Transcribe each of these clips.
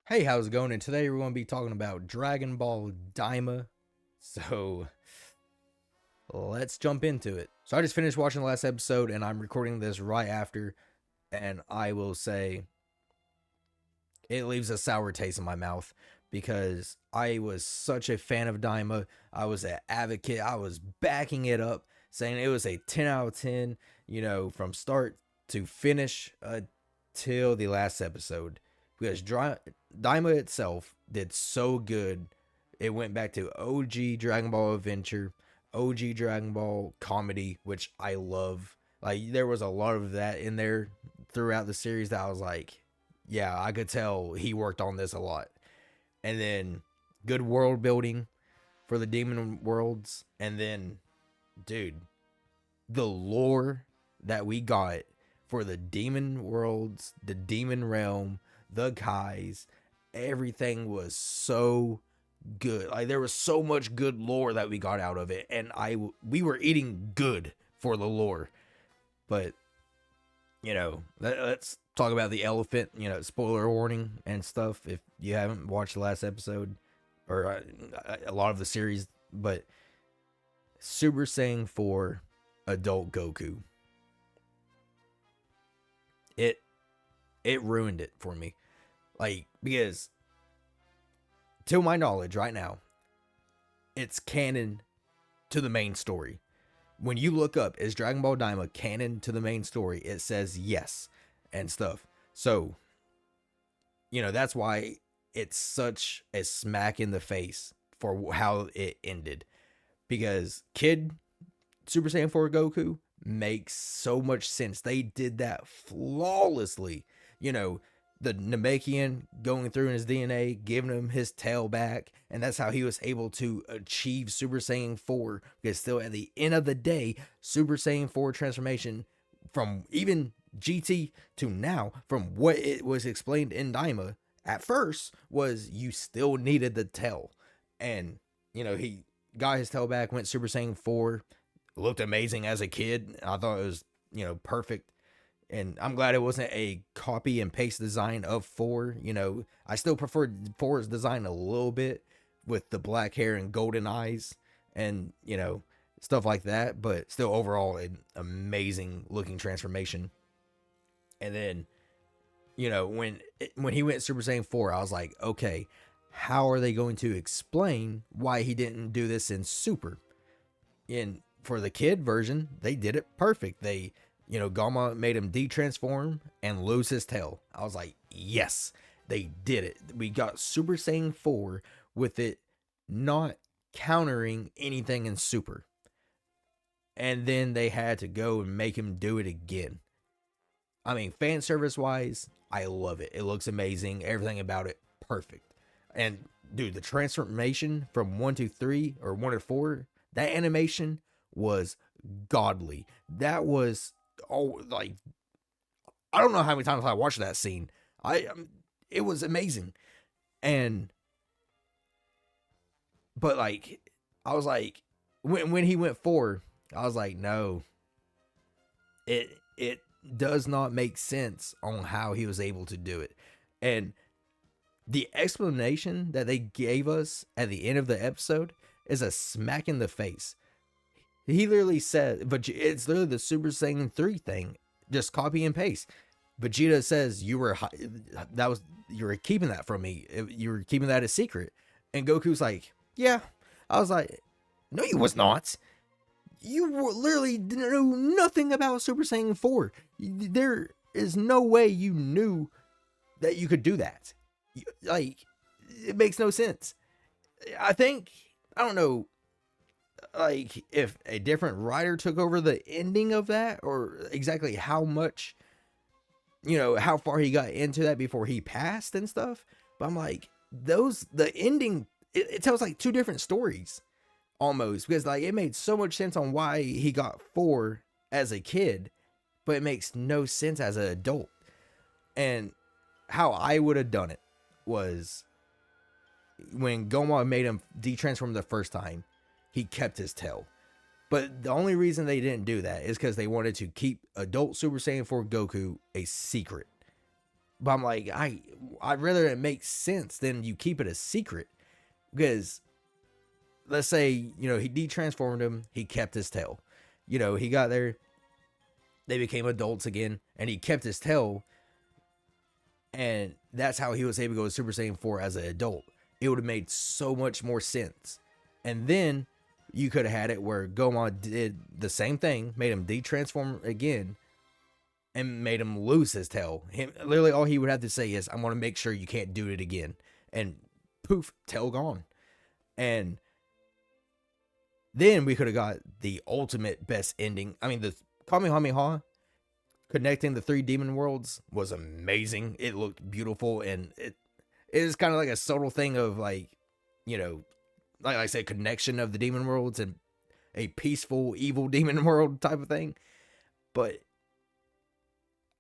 Hey, how's it going? And today we're going to be talking about Dragon Ball Daima. So let's jump into it. So I just finished watching the last episode and I'm recording this right after. And I will say it leaves a sour taste in my mouth because I was such a fan of Daima. I was an advocate. I was backing it up, saying it was a 10 out of 10, from start to finish till the last episode. Because Daima itself did so good. It went back to OG Dragon Ball Adventure, OG Dragon Ball comedy, which I love. Like, there was a lot of that in there throughout the series that I was like, yeah, I could tell he worked on this a lot. And then good world building for the demon worlds. And then, dude, the lore that we got for the demon worlds, the demon realm, the Kais, everything was so good. Like, there was so much good lore that we got out of it, and we were eating good for the lore. But let's talk about the elephant. Spoiler warning and stuff if you haven't watched the last episode or a lot of the series. But Super Saiyan 4 adult Goku, it it ruined it for me. Like, because to my knowledge right now, it's canon to the main story. When you look up, is Dragon Ball Daima canon to the main story? It says yes and stuff. So, that's why it's such a smack in the face for how it ended. Because Kid Super Saiyan 4 Goku makes so much sense. They did that flawlessly. The Namekian going through in his DNA, giving him his tail back, and that's how he was able to achieve Super Saiyan 4. Because still, at the end of the day, Super Saiyan 4 transformation from even GT to now, from what it was explained in Daima, at first was you still needed the tail. And, he got his tail back, went Super Saiyan 4, looked amazing as a kid. I thought it was, perfect. And I'm glad it wasn't a copy and paste design of 4. I still preferred 4's design a little bit with the black hair and golden eyes and, stuff like that. But still, overall, an amazing looking transformation. And then, when he went Super Saiyan 4, I was like, okay, how are they going to explain why he didn't do this in Super? For the kid version, they did it perfect. Gama made him de-transform and lose his tail. I was like, yes, they did it. We got Super Saiyan 4 with it not countering anything in Super. And then they had to go and make him do it again. I mean, fan service wise, I love it. It looks amazing. Everything about it, perfect. And dude, the transformation from 1 to 3 or 1 to 4, that animation was godly. That was like, I don't know how many times I watched that scene. It was amazing. And but like, I was like, when he went 4, I was like, no, it does not make sense on how he was able to do it. And the explanation that they gave us at the end of the episode is a smack in the face. He literally said, but it's literally the Super Saiyan 3 thing, just copy and paste. Vegeta says you were keeping that from me. You were keeping that a secret. And Goku's like, yeah. I was like, no, you was not. You literally knew nothing about Super Saiyan 4. There is no way you knew that you could do that. Like, it makes no sense. I don't know, like, if a different writer took over the ending of that, or exactly how much, how far he got into that before he passed and stuff. But I'm like, the ending, it tells like two different stories almost, because like it made so much sense on why he got 4 as a kid, but it makes no sense as an adult. And how I would have done it was when Goma made him de-transform the first time, he kept his tail. But the only reason they didn't do that is because they wanted to keep adult Super Saiyan 4 Goku a secret. But I'm like, I'd rather it makes sense than you keep it a secret. Because let's say, he detransformed him, he kept his tail. He got there, they became adults again, and he kept his tail, and that's how he was able to go to Super Saiyan 4 as an adult. It would have made so much more sense. And then you could have had it where Gomon did the same thing, made him detransform again, and made him lose his tail. Literally, all he would have to say is, "I'm going to make sure you can't do it again." And poof, tail gone. And then we could have got the ultimate best ending. I mean, the Kamehameha connecting the 3 demon worlds was amazing. It looked beautiful, and it is kind of like a subtle thing of like I said, connection of the demon worlds and a peaceful evil demon world type of thing. But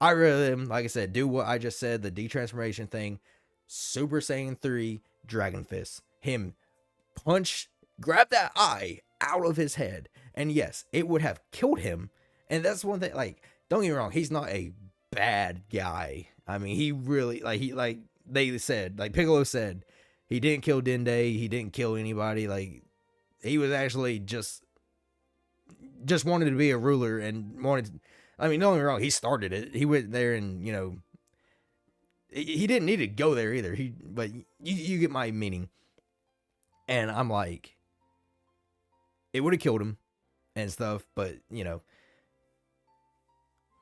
I really, like I said, do what I just said, the detransformation thing. Super Saiyan 3 Dragon Fist, him grab that eye out of his head, and yes, it would have killed him. And that's one thing, like, don't get me wrong, he's not a bad guy. I mean, he really, they said, like Piccolo said, he didn't kill Dende, he didn't kill anybody. Like, he was actually just wanted to be a ruler and wanted. I mean, don't get me wrong, he started it. He went there, and he didn't need to go there either. But you get my meaning. And I'm like, it would have killed him and stuff, but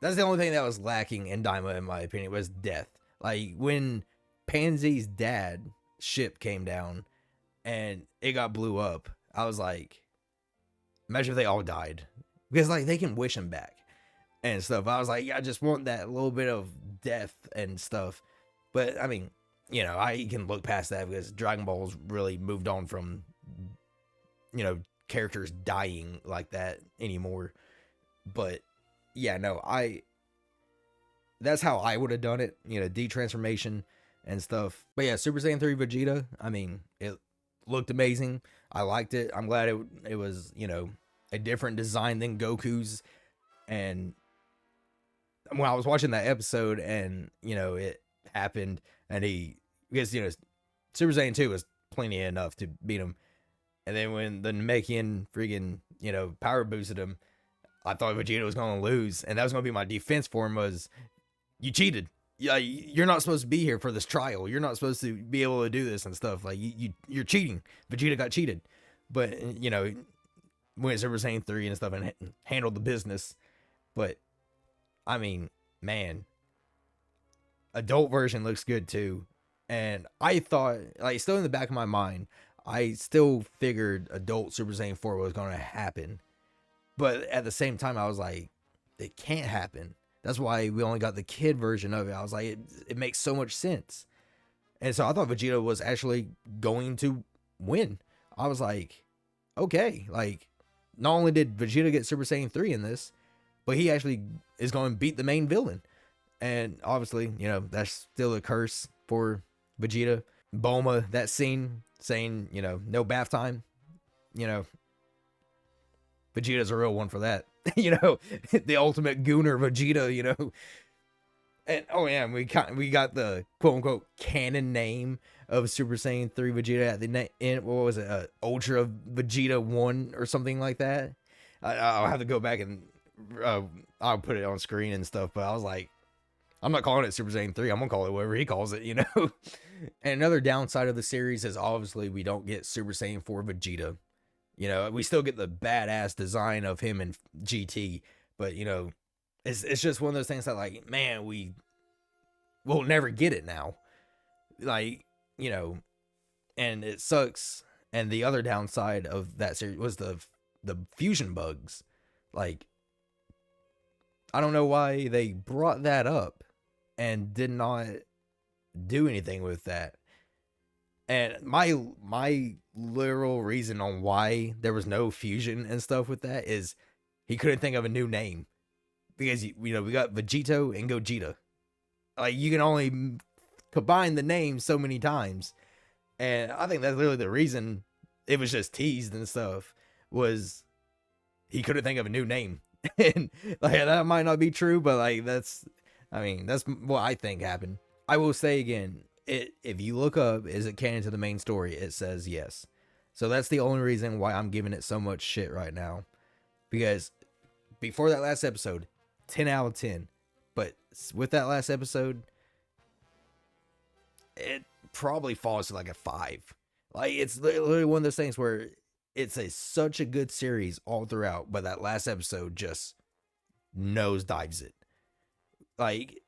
that's the only thing that was lacking in Daima, in my opinion, was death. Like, when Pansy's dad ship came down and it got blew up, I was like, imagine if they all died, because like they can wish him back and stuff. I was like, I just want that little bit of death and stuff. But I mean, I can look past that because Dragon Ball's really moved on from characters dying like that anymore. But yeah, no, that's how I would have done it, detransformation and stuff. But yeah, Super Saiyan 3 Vegeta, I mean, it looked amazing. I liked it. I'm glad it was, a different design than Goku's. And when I was watching that episode and, it happened, and because, Super Saiyan 2 was plenty enough to beat him. And then when the Namekian friggin', power boosted him, I thought Vegeta was going to lose. And that was going to be my defense for him was, you cheated. Yeah, you're not supposed to be here for this trial. You're not supposed to be able to do this and stuff. Like, you're cheating. Vegeta got cheated. But, went Super Saiyan 3 and stuff and handled the business. But, I mean, man, adult version looks good too. And I thought, like, still in the back of my mind, I still figured adult Super Saiyan 4 was going to happen. But at the same time, I was like, it can't happen. That's why we only got the kid version of it. I was like, it makes so much sense. And so I thought Vegeta was actually going to win. I was like, okay, like, not only did Vegeta get Super Saiyan 3 in this, but he actually is going to beat the main villain. And obviously, that's still a curse for Vegeta. Bulma, that scene saying, no bath time, Vegeta's a real one for that. The ultimate gooner Vegeta, And oh yeah, we got the quote unquote canon name of Super Saiyan 3 Vegeta at the end. What was it? Ultra Vegeta 1 or something like that. I'll have to go back and I'll put it on screen and stuff. But I was like, I'm not calling it Super Saiyan 3. I'm gonna call it whatever he calls it, And another downside of the series is obviously we don't get Super Saiyan 4 Vegeta. We still get the badass design of him in GT, but it's just one of those things that, like, man, we'll never get it now. Like, and it sucks. And the other downside of that series was the fusion bugs. Like, I don't know why they brought that up and did not do anything with that. And my literal reason on why there was no fusion and stuff with that is he couldn't think of a new name. Because, we got Vegito and Gogeta. Like, you can only combine the names so many times. And I think that's literally the reason it was just teased and stuff, was he couldn't think of a new name. And, like, that might not be true, but, like, that's what I think happened. I will say again, if you look up, is it canon to the main story? It says yes. So that's the only reason why I'm giving it so much shit right now. Because before that last episode, 10 out of 10. But with that last episode, it probably falls to like a 5. Like, it's literally one of those things where it's such a good series all throughout, but that last episode just nosedives it. Like,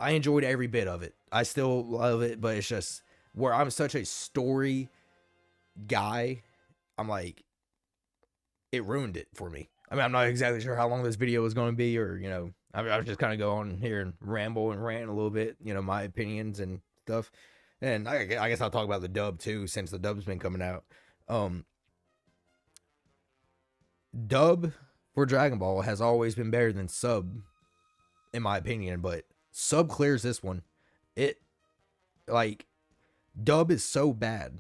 I enjoyed every bit of it. I still love it, but it's just where I'm such a story guy, I'm like, it ruined it for me. I mean, I'm not exactly sure how long this video was going to be, or, I was just kind of go on here and ramble and rant a little bit, my opinions and stuff. And I guess I'll talk about the dub too, since the dub's been coming out. Dub for Dragon Ball has always been better than sub, in my opinion, but sub clears this one. Dub is so bad.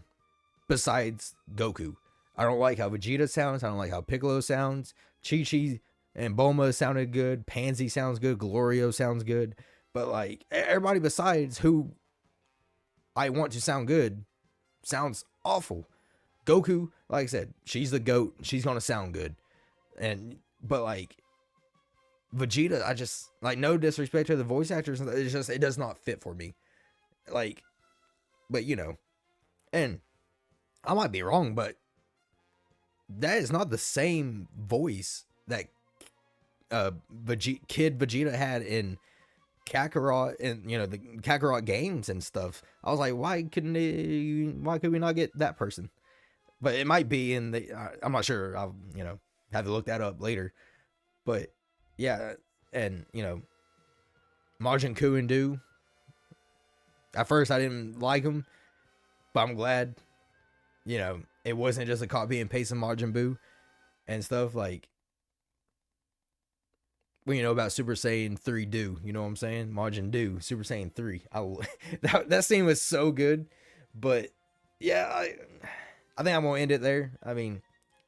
Besides Goku, I don't like how Vegeta sounds. I don't like how Piccolo sounds. Chi-Chi and Bulma sounded good. Pansy sounds good. Glorio sounds good. But like, everybody besides who I want to sound good sounds awful. Goku, like I said, she's the GOAT. She's gonna sound good. But like, Vegeta, I just, like, no disrespect to the voice actors, it does not fit for me. Like, but and I might be wrong, but that is not the same voice that Kid Vegeta had in Kakarot and the Kakarot games and stuff. I was like, why could we not get that person? But it might be in the I'm not sure. I'll have to look that up later. But yeah, and Majin Buu and Do. At first I didn't like him, but I'm glad it wasn't just a copy and paste of Majin Buu and stuff. Like, when about Super Saiyan 3 Do, you know what I'm saying? Majin Do, Super Saiyan 3. That scene was so good. But yeah, I think I'm gonna end it there. I mean,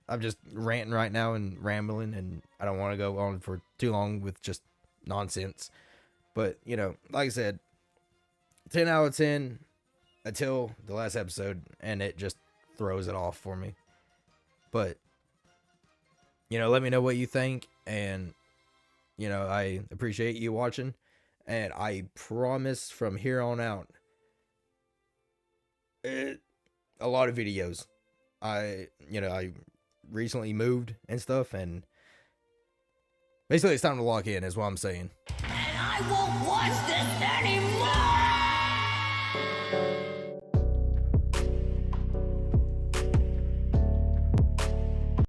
I'm just ranting right now and rambling, and I don't want to go on for too long with just nonsense. But like I said, 10 out of 10 until the last episode, and it just throws it off for me. But let me know what you think, and I appreciate you watching, and I promise from here on out, a lot of videos. I recently moved and stuff, and basically it's time to lock in, is what I'm saying. And I won't watch this anymore.